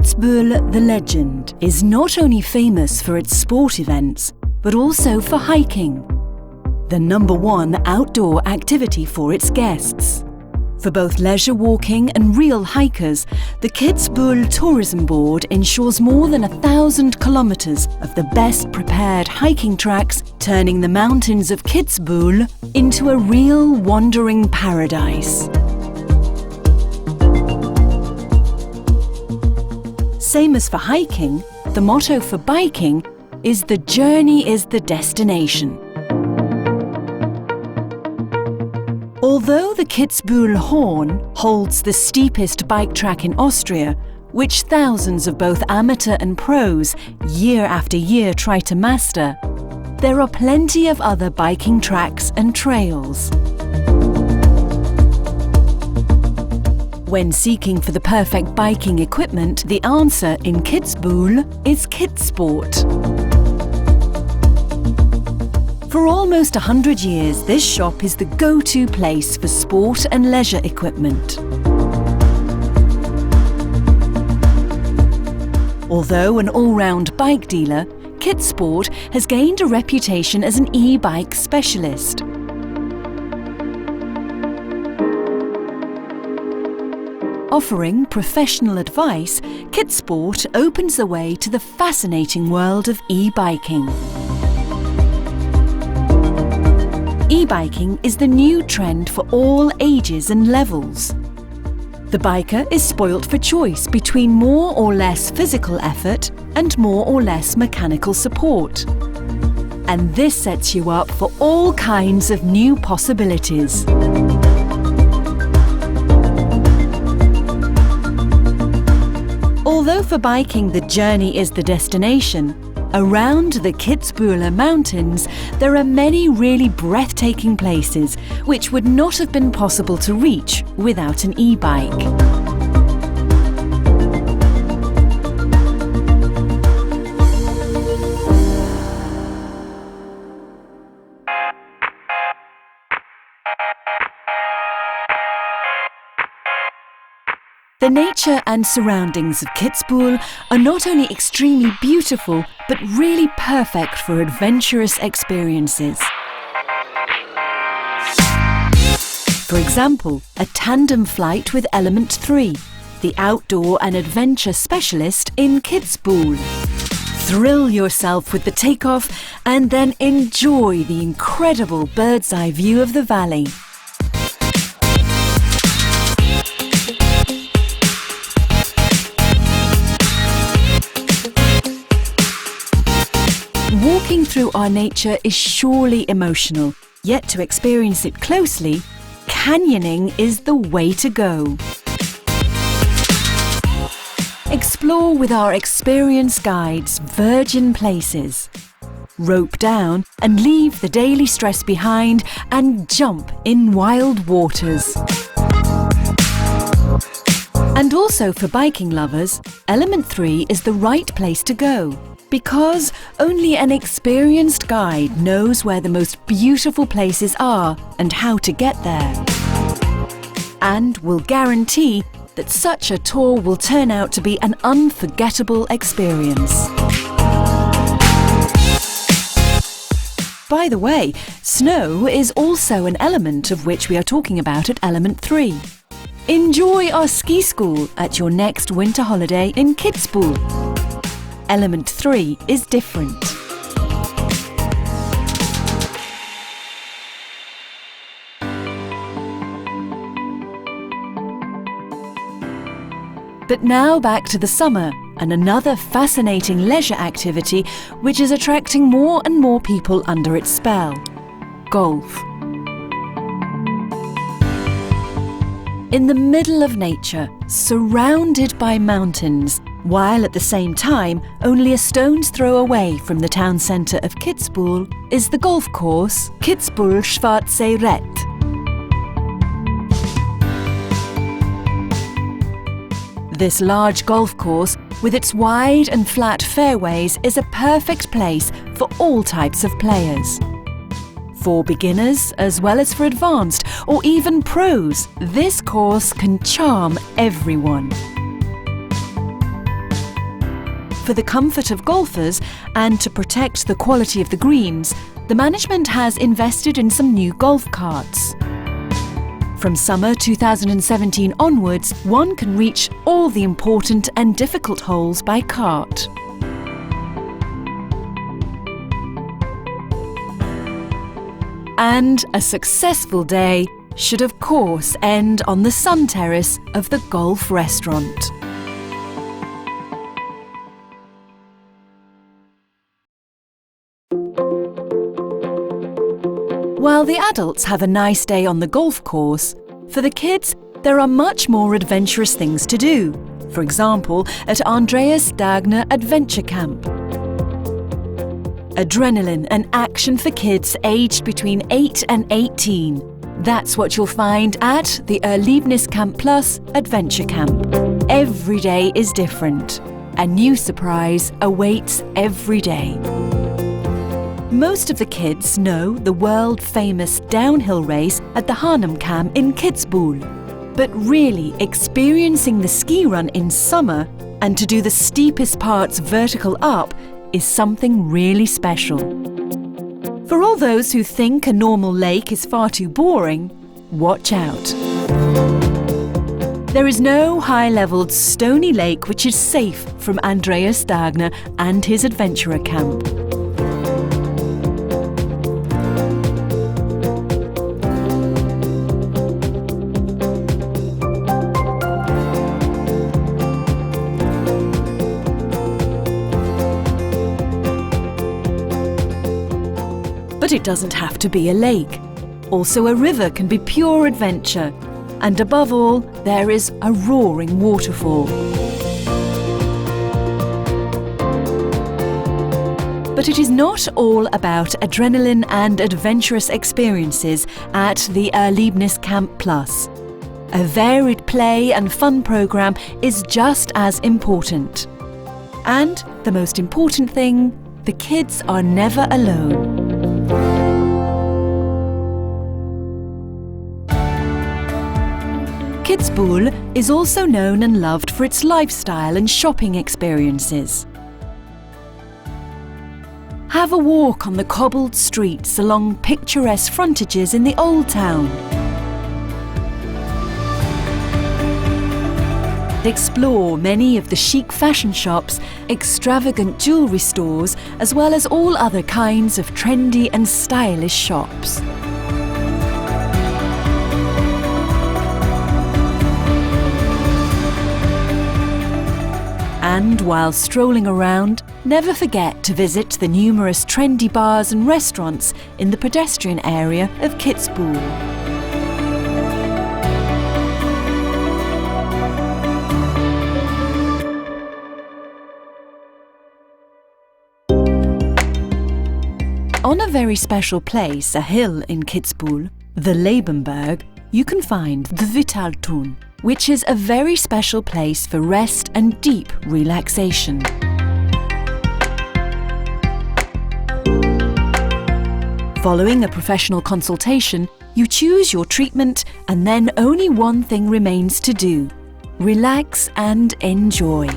Kitzbuehel, the legend, is not only famous for its sport events, but also for hiking, the #1 outdoor activity for its guests. For both leisure walking and real hikers, the Kitzbuehel Tourism Board ensures more than 1,000 kilometers of the best prepared hiking tracks, turning the mountains of Kitzbuehel into a real wandering paradise. Same as for hiking, the motto for biking is "The journey is the destination." Although the Kitzbuehel Horn holds the steepest bike track in Austria, which thousands of both amateur and pros year after year try to master, there are plenty of other biking tracks and trails. When seeking for the perfect biking equipment, the answer in Kitzbuehel is Kitzsport. For almost 100 years, this shop is the go-to place for sport and leisure equipment. Although an all-round bike dealer, Kitzsport has gained a reputation as an e-bike specialist. Offering professional advice, Kitzsport opens the way to the fascinating world of e-biking. E-biking is the new trend for all ages and levels. The biker is spoilt for choice between more or less physical effort and more or less mechanical support. And this sets you up for all kinds of new possibilities. Although for biking the journey is the destination, around the Kitzbuehel Mountains there are many really breathtaking places which would not have been possible to reach without an e-bike. The nature and surroundings of Kitzbuehel are not only extremely beautiful, but really perfect for adventurous experiences. For example, a tandem flight with Element 3, the outdoor and adventure specialist in Kitzbuehel. Thrill yourself with the takeoff and then enjoy the incredible bird's-eye view of the valley. Walking through our nature is surely emotional, yet to experience it closely, canyoning is the way to go. Explore with our experienced guides virgin places. Rope down and leave the daily stress behind and jump in wild waters. And also for biking lovers, Element 3 is the right place to go, because only an experienced guide knows where the most beautiful places are and how to get there. And will guarantee that such a tour will turn out to be an unforgettable experience. By the way, snow is also an element of which we are talking about at Element 3. Enjoy our ski school at your next winter holiday in Kitzbuehel. Element 3 is different. But now back to the summer and another fascinating leisure activity which is attracting more and more people under its spell: golf. In the middle of nature, surrounded by mountains, while at the same time only a stone's throw away from the town centre of Kitzbuehel, is the golf course Kitzbuehel Schwarze Red. This large golf course, with its wide and flat fairways, is a perfect place for all types of players. For beginners, as well as for advanced or even pros, this course can charm everyone. For the comfort of golfers and to protect the quality of the greens, the management has invested in some new golf carts. From summer 2017 onwards, one can reach all the important and difficult holes by cart. And a successful day should of course end on the sun terrace of the golf restaurant. While the adults have a nice day on the golf course, for the kids there are much more adventurous things to do. For example, at Andreas Dagner Adventure Camp. Adrenaline and action for kids aged between 8 and 18. That's what you'll find at the Erlebnis Camp Plus Adventure Camp. Every day is different. A new surprise awaits every day. Most of the kids know the world-famous downhill race at the Haarlem Camp in Kitzbuehel. But really, experiencing the ski run in summer and to do the steepest parts vertical up is something really special. For all those who think a normal lake is far too boring, watch out. There is no high-levelled stony lake which is safe from Andreas Dagner and his adventurer camp. But it doesn't have to be a lake. Also, a river can be pure adventure. And above all, there is a roaring waterfall. But it is not all about adrenaline and adventurous experiences at the Erlebnis Camp Plus. A varied play and fun programme is just as important. And the most important thing, the kids are never alone. Kitzbuehel is also known and loved for its lifestyle and shopping experiences. Have a walk on the cobbled streets along picturesque frontages in the Old Town. Explore many of the chic fashion shops, extravagant jewellery stores, as well as all other kinds of trendy and stylish shops. And while strolling around, never forget to visit the numerous trendy bars and restaurants in the pedestrian area of Kitzbuehel. On a very special place, a hill in Kitzbuehel, the Lebenberg, you can find the Vitaltun, which is a very special place for rest and deep relaxation. Following a professional consultation, you choose your treatment and then only one thing remains to do: relax and enjoy.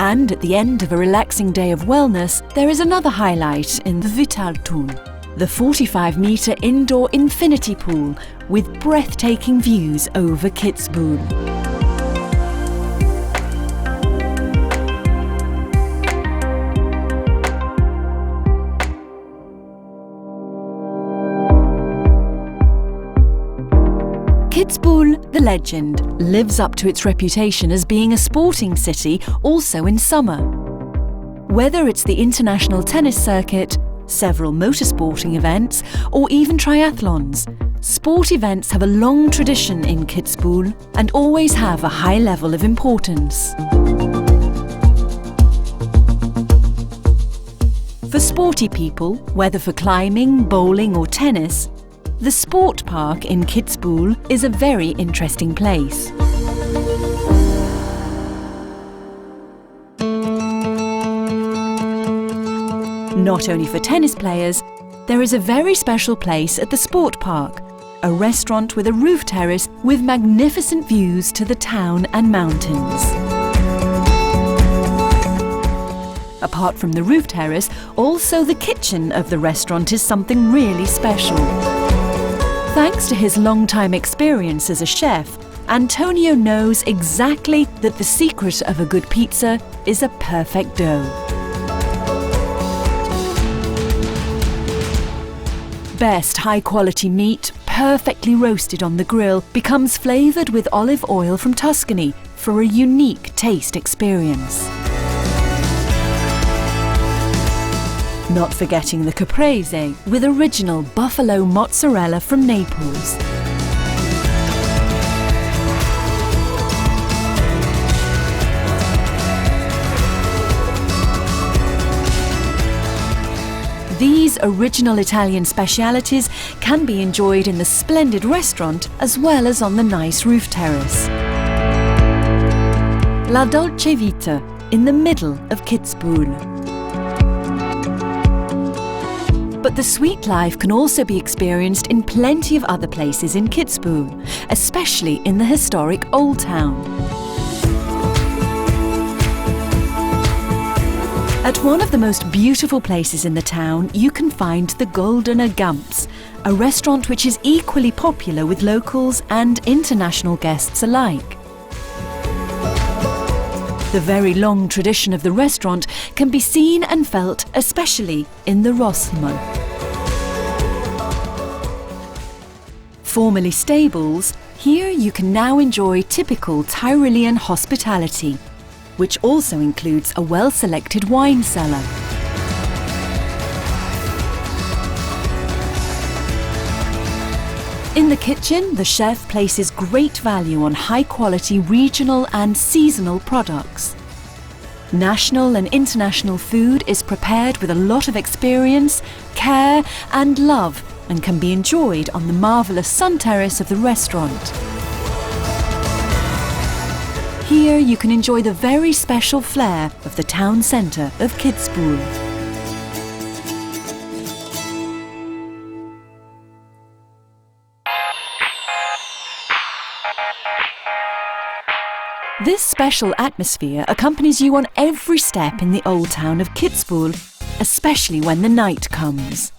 And at the end of a relaxing day of wellness, there is another highlight in the Vitaltun, the 45-metre indoor infinity pool with breathtaking views over Kitzbuehel. Kitzbuehel, the legend, lives up to its reputation as being a sporting city also in summer. Whether it's the international tennis circuit, several motorsporting events, or even triathlons, sport events have a long tradition in Kitzbuehel and always have a high level of importance. For sporty people, whether for climbing, bowling or tennis, the sport park in Kitzbuehel is a very interesting place. Not only for tennis players, there is a very special place at the Sport Park, a restaurant with a roof terrace with magnificent views to the town and mountains. Apart from the roof terrace, also the kitchen of the restaurant is something really special. Thanks to his long-time experience as a chef, Antonio knows exactly that the secret of a good pizza is a perfect dough. Best high-quality meat, perfectly roasted on the grill, becomes flavoured with olive oil from Tuscany for a unique taste experience. Not forgetting the caprese with original buffalo mozzarella from Naples. These original Italian specialities can be enjoyed in the splendid restaurant as well as on the nice roof terrace. La Dolce Vita, in the middle of Kitzbuehel. But the sweet life can also be experienced in plenty of other places in Kitzbuehel, especially in the historic Old Town. At one of the most beautiful places in the town, you can find the Goldene Gans, a restaurant which is equally popular with locals and international guests alike. The very long tradition of the restaurant can be seen and felt especially in the Rossmann. Formerly stables, here you can now enjoy typical Tyrolean hospitality, which also includes a well-selected wine cellar. In the kitchen, the chef places great value on high-quality regional and seasonal products. National and international food is prepared with a lot of experience, care and love, and can be enjoyed on the marvellous sun terrace of the restaurant. Here you can enjoy the very special flair of the town centre of Kitzbuehel. This special atmosphere accompanies you on every step in the old town of Kitzbuehel, especially when the night comes.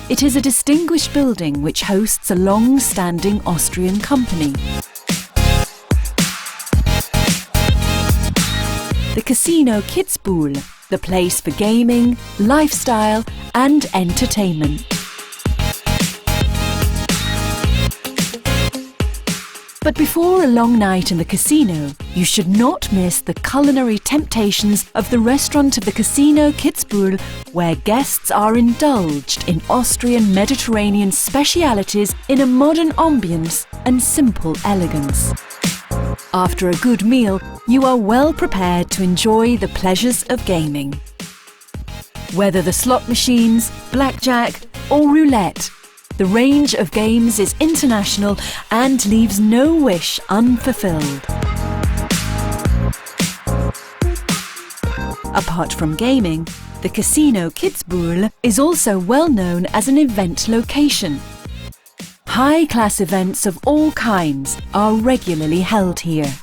It is a distinguished building which hosts a long-standing Austrian company. The Casino Kitzbuehel, the place for gaming, lifestyle and entertainment. But before a long night in the casino, you should not miss the culinary temptations of the restaurant of the Casino Kitzbuehel, where guests are indulged in Austrian Mediterranean specialities in a modern ambience and simple elegance. After a good meal, you are well prepared to enjoy the pleasures of gaming. Whether the slot machines, blackjack or roulette, the range of games is international and leaves no wish unfulfilled. Apart from gaming, the Casino Kitzbuehel is also well known as an event location. High-class events of all kinds are regularly held here.